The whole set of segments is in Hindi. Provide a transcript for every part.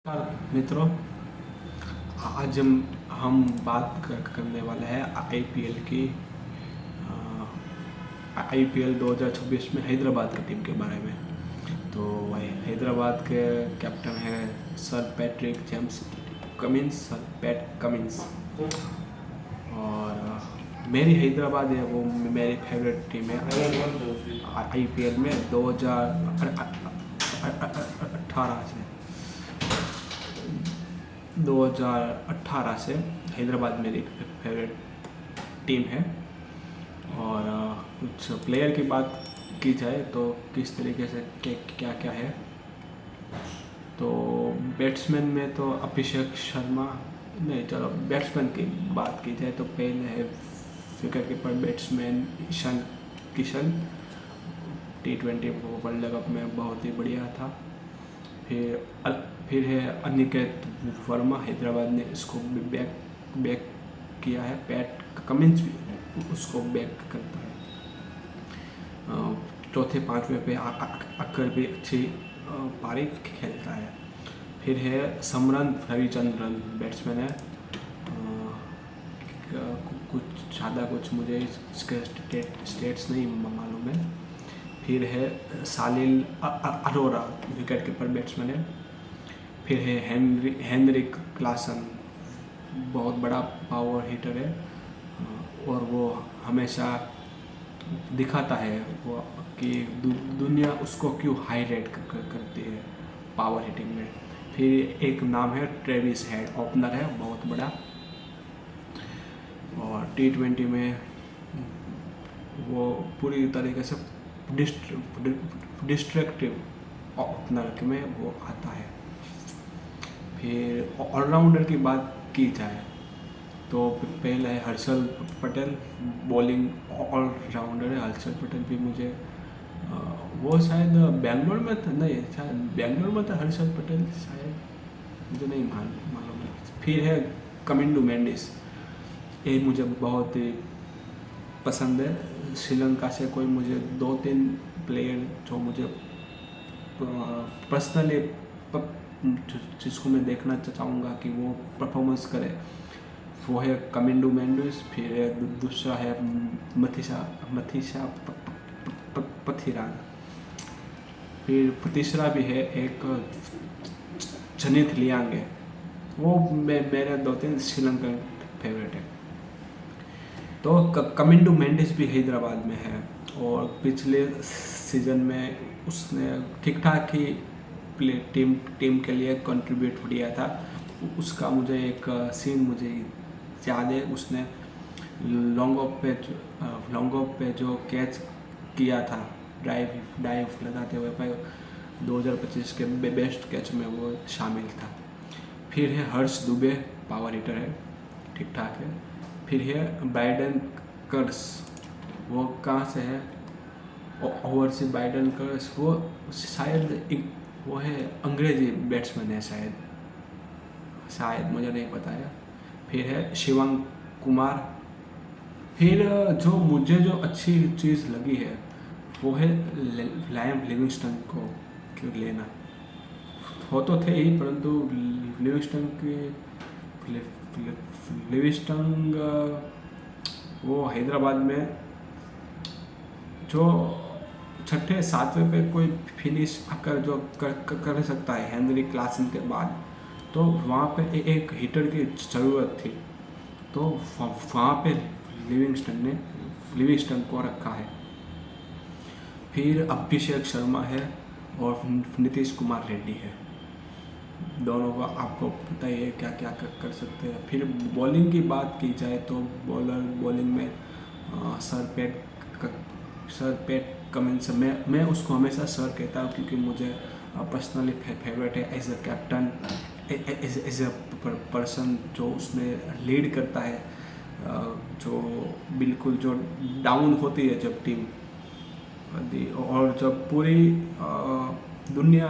नमस्कार मित्रों, आज हम बात करने वाले हैं आईपीएल की। आईपीएल 2026 में हैदराबाद की टीम के बारे में। तो भाई हैदराबाद के कैप्टन है sir Patrick James Cummins, sir PAT Cummins. और मेरी हैदराबाद है, वो मेरी फेवरेट टीम है आईपीएल में 2018 से हैदराबाद मेरी फेवरेट टीम है। और कुछ प्लेयर की बात की जाए तो किस तरीके से क्या क्या है, तो बैट्समैन में तो अभिषेक शर्मा नहीं, चलो बैट्समैन की बात की जाए तो पहले है wicket keeper batsman Ishan Kishan. T20 world cup में बहुत ही बढ़िया था। फिर है अनिकेत वर्मा, हैदराबाद ने इसको बैक किया है। पैट कमिंस भी उसको बैक करता है। चौथे पांचवें पे अक्कर भी अच्छी पारी खेलता है। फिर है समरन रविचंद्रन, बैट्समैन है। कुछ ज़्यादा कुछ मुझे इसके स्टेट्स नहीं मालूम है। फिर है सालिल अरोरा, विकेट कीपर बैट्समैन है। फिर है हेनरिक क्लासन, बहुत बड़ा पावर हिटर है और वो हमेशा दिखाता है वो कि दुनिया उसको क्यों हाईलाइट करती है पावर हिटिंग में। फिर एक नाम है ट्रेविस हेड, ओपनर है बहुत बड़ा। और T20 में वो पूरी तरीके से डिस्ट्रक्टिव ओपनर में वो आता है। फिर ऑलराउंडर की बात की जाए तो पहले है हर्षल पटेल, बॉलिंग ऑलराउंडर है हर्षल पटेल भी। मुझे वो शायद बेंगलोर में था, नहीं शायद बेंगलोर में था हर्षल पटेल शायद, मुझे नहीं मालूम है। फिर है कमिंडू मेंडिस, ये मुझे बहुत ही पसंद है। श्रीलंका से कोई मुझे 2-3 प्लेयर जो मुझे पर्सनली जिसको मैं देखना चाहूँगा कि वो परफॉर्मेंस करे, वो है कमिंडू मेंडिस। फिर है दूसरा है मथीसा पथिरान। फिर तीसरा भी है एक जनित लियांगे, वो मेरे 2-3 श्रीलंकन फेवरेट है। तो कमिंडू मेंडिस भी हैदराबाद में है और पिछले सीज़न में उसने ठीक ठाक ही टीम के लिए कंट्रीब्यूट किया था। उसका मुझे एक सीन मुझे याद है, उसने लॉन्ग ऑफ पे जो कैच किया था, डाइव लगाते हुए पे 2025 के बेस्ट कैच में वो शामिल था। फिर है हर्ष दुबे, पावर हिटर है, ठीक ठाक है। फिर है बाइडन कर्स, वो कहाँ से है, ओवरसी बाइडन कर्स, वो शायद वो है अंग्रेजी बैट्समैन है शायद मुझे नहीं पता है। फिर है शिवम कुमार। फिर जो मुझे जो अच्छी चीज़ लगी है वो है लायम लिविंगस्टन को क्यों लेना, हो तो थे ही परंतु लिविंगस्टन वो हैदराबाद में जो छठे सातवें पे कोई फिनिश आकर जो कर सकता है हेनरी क्लासन के बाद, तो वहाँ पे एक हिटर की ज़रूरत थी, तो वहाँ पे लिविंगस्टन को रखा है। फिर अभिषेक शर्मा है और नीतीश कुमार रेड्डी है। दोनों का आपको पता ही है क्या क्या कर सकते हैं। फिर बॉलिंग की बात की जाए तो बॉलिंग में सर पैट कमिंस, मैं उसको हमेशा सर कहता हूँ क्योंकि मुझे पर्सनली फेवरेट है as a captain, as a person जो उसमें लीड करता है, जो बिल्कुल जो डाउन होती है जब टीम, और जब पूरी दुनिया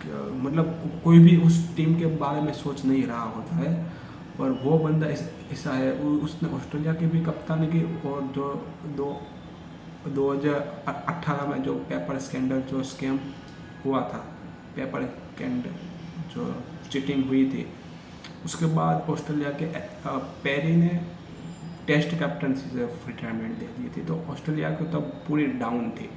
मतलब कोई भी उस टीम के बारे में सोच नहीं रहा होता है, पर वो बंदा ऐसा है। उसने ऑस्ट्रेलिया की भी कप्तानी की और जो 2018 में जो पेपर स्कैंडल जो स्कैम हुआ था, पेपर जो चीटिंग हुई थी, उसके बाद ऑस्ट्रेलिया के पेरी ने टेस्ट कैप्टनसी से रिटायरमेंट दे दी थी। तो ऑस्ट्रेलिया को तब पूरी डाउन थी।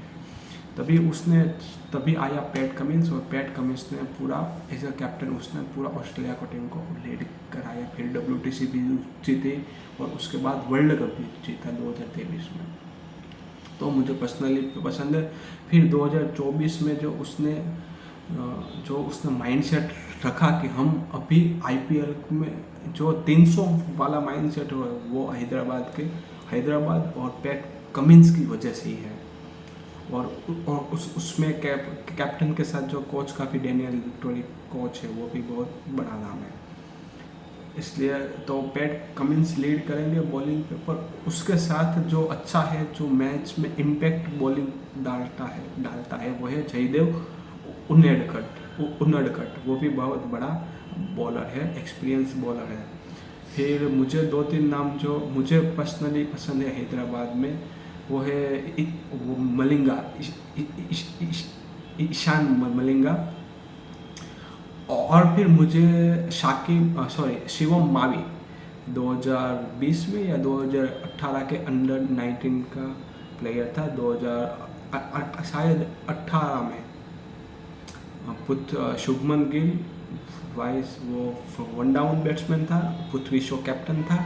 तभी आया पैट कमिंस, और पैट कमिंस ने पूरा एज अ कैप्टन उसने पूरा ऑस्ट्रेलिया को टीम को लीड कराया। फिर WTC भी जीती और उसके बाद वर्ल्ड कप भी जीता 2023 में। तो मुझे पर्सनली पसंद है। फिर 2024 में जो उसने माइंडसेट रखा कि हम अभी IPL में जो 300 वाला माइंडसेट है वो हैदराबाद और पैट कमिंस की वजह से ही है। और उसमें कैप्टन के साथ जो कोच का भी डेनियल विक्टोरी कोच है, वो भी बहुत बड़ा नाम है। इसलिए तो पैट कमिंस लीड करेंगे बॉलिंग पे, पर उसके साथ जो अच्छा है, जो मैच में इम्पैक्ट बॉलिंग डालता है वो है जयदेव उनडकट। वो भी बहुत बड़ा बॉलर है, एक्सपीरियंस बॉलर है। फिर मुझे 2-3 नाम जो मुझे पर्सनली पसंद है हैदराबाद में, वो है मलिंगा, ईशान मलिंगा। और फिर मुझे शिवम मावी 2020 में या 2018 के अंडर 19 का प्लेयर था। 2018 में शुभमन गिल वाइस वो 1 डाउन बैट्समैन था, पृथ्वी शॉ कैप्टन था,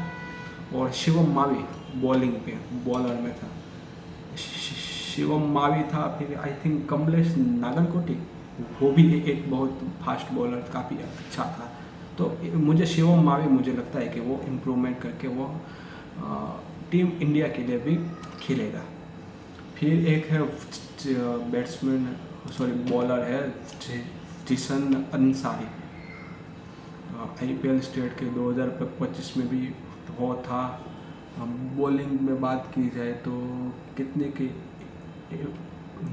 और शिवम मावी बॉलर में था। शिवम मावी था। फिर आई थिंक कमलेश नागरकोटी, वो भी एक बहुत फास्ट बॉलर, काफ़ी अच्छा था। तो मुझे शिवम मावी मुझे लगता है कि वो इम्प्रूवमेंट करके वो टीम इंडिया के लिए भी खेलेगा। फिर एक है बॉलर है जिशन अंसारी, IPL स्टेट के 2025 में भी वो था। बॉलिंग में बात की जाए तो कितने की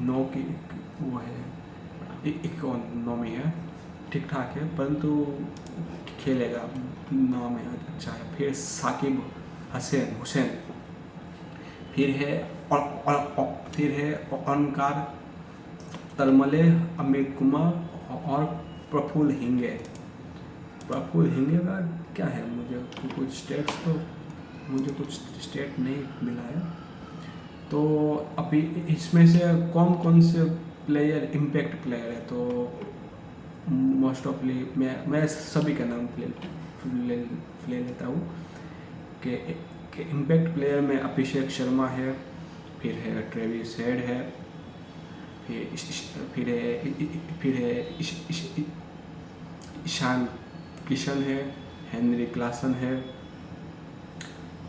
9 की वो है, इकोनॉमी है, ठीक ठाक है, परंतु खेलेगा, नाम है अच्छा है। फिर साकिब हुसैन, फिर है ओंकार तरमले, अमित कुमार और प्रफुल्ल हिंगे का क्या है, मुझे कुछ स्टेट नहीं मिला है। तो अभी इसमें से कौन से प्लेयर इम्पैक्ट प्लेयर है, तो मोस्ट ऑफली मैं सभी का नाम ले लेता हूँ कि इम्पैक्ट प्लेयर में अभिषेक शर्मा है, फिर है ट्रेविस हेड है, फिर है ईशान किशन है, हेनरी क्लासन है,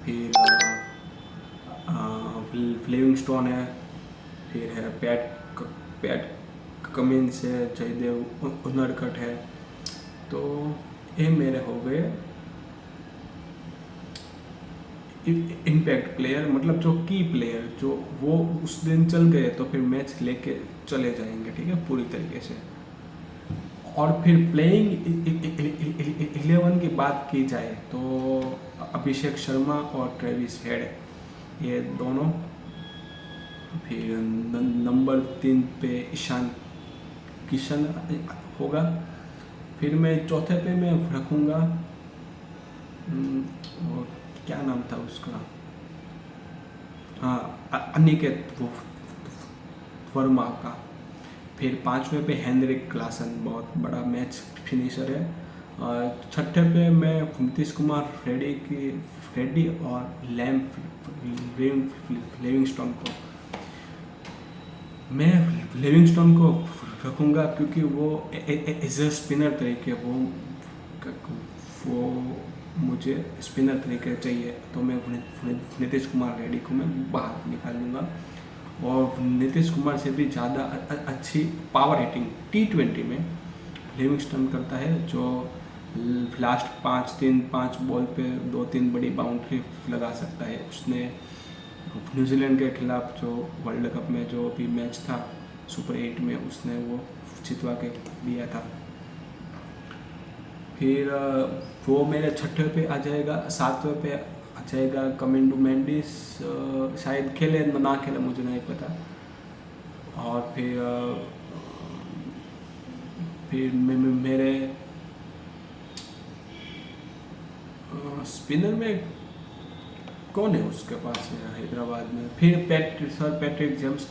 फिर लिविंगस्टोन है, फिर है पैट कमिंस है, जयदेव उनडकट है। तो ये मेरे हो गए इम्पैक्ट प्लेयर, मतलब जो की प्लेयर जो वो उस दिन चल गए तो फिर मैच लेके चले जाएंगे, ठीक है, पूरी तरीके से। और फिर प्लेइंग 11 की बात की जाए तो अभिषेक शर्मा और ट्रेविस हेड, ये दोनों। फिर नंबर 3 पे ईशान किशन होगा। फिर मैं चौथे पे मैं रखूँगा, और क्या नाम था उसका, हाँ, अनिकेत वर्मा का। फिर 5वें पे हेनरिक क्लासन, बहुत बड़ा मैच फिनिशर है। और 6ठे पे मैं नीतीश कुमार रेड्डी और लिविंगस्टोन को रखूँगा, क्योंकि वो एज ए स्पिनर तरीके वो मुझे स्पिनर तरीके चाहिए, तो मैं नीतीश कुमार रेड्डी को मैं बाहर निकाल दूँगा। और नीतीश कुमार से भी ज़्यादा अच्छी पावर हिटिंग T20 में लिविंगस्टन करता है, जो लास्ट 5 बॉल पे 2-3 बड़ी बाउंड्री लगा सकता है। उसने न्यूजीलैंड के खिलाफ जो वर्ल्ड कप में जो भी मैच था सुपर 8 में, उसने वो जितवा के दिया था। फिर वो मेरे 6ठे पे आ जाएगा। 7वें पे आ जाएगा कमिंडू मेंडिस, शायद खेले ना खेले मुझे नहीं पता। और फिर मेरे स्पिनर में कौन है उसके पास है हैदराबाद में? फिर सर पैट्रिक जेम्स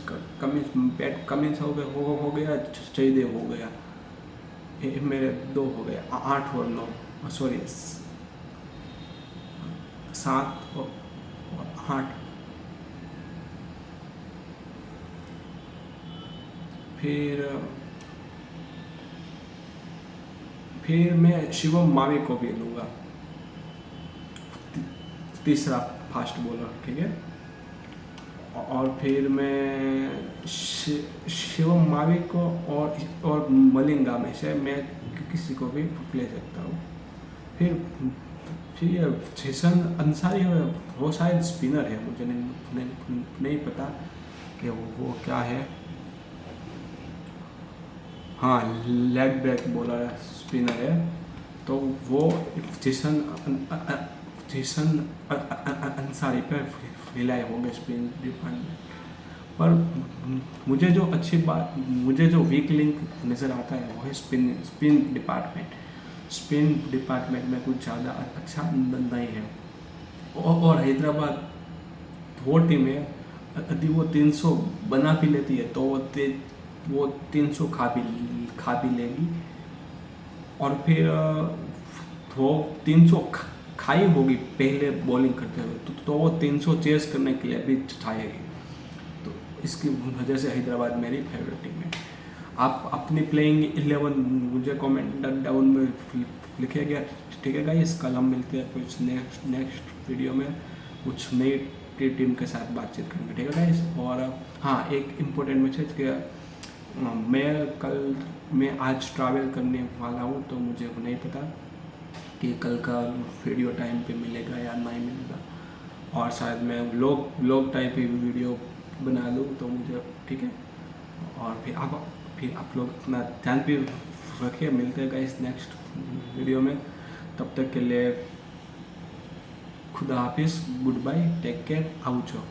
कमिंस हो गया, जयदेव हो गया, ये मेरे 2 हो गए, 8 और 9, सॉरी 7 और 8। फिर मैं शिवम मावी को भी लूँगा, तीसरा फास्ट बॉलर, ठीक है। और फिर मैं शिवम मावी को और मलिंगा में से मैं किसी को भी ले सकता हूँ। फिर जेसन अंसारी है, वो शायद स्पिनर है, मुझे नहीं पता कि वो क्या है। हाँ, लेग ब्रेक बॉलर स्पिनर है, तो वो जेसन अंसारी पर रिलाय होंगे स्पिन डिपार्टमेंट पर। मुझे जो वीक लिंक नज़र आता है वो है स्पिन डिपार्टमेंट। स्पिन डिपार्टमेंट में कुछ ज़्यादा अच्छा नहीं है। और हैदराबाद वो टीम है, यदि वो 300 बना भी लेती है तो वो 300 खा भी लेगी, और फिर वो 300 खाई होगी पहले बॉलिंग करते हुए, तो वो 300 चेस करने के लिए भी चाहेगी। तो इसकी वजह से हैदराबाद मेरी फेवरेट टीम है। आप अपनी प्लेइंग 11 मुझे कमेंट डाउन में लिखिएगा, ठीक है गाइस। कल हम मिलते हैं कुछ नेक्स्ट वीडियो में, कुछ नई टीम के साथ बातचीत करेंगे, ठीक है गाइस। और हाँ, एक इम्पोर्टेंट मैसेज कि मैं आज ट्रैवल करने वाला हूँ, तो मुझे नहीं पता कि कल का वीडियो टाइम पे मिलेगा या नहीं मिलेगा, और शायद मैं लोग टाइप की वीडियो बना लूँ तो मुझे, ठीक है। और फिर आप लोग अपना ध्यान भी रखिए। मिलते हैं गाइस नेक्स्ट वीडियो में, तब तक के लिए खुदा हाफिज़, गुड बाय, टेक केयर, आउचो।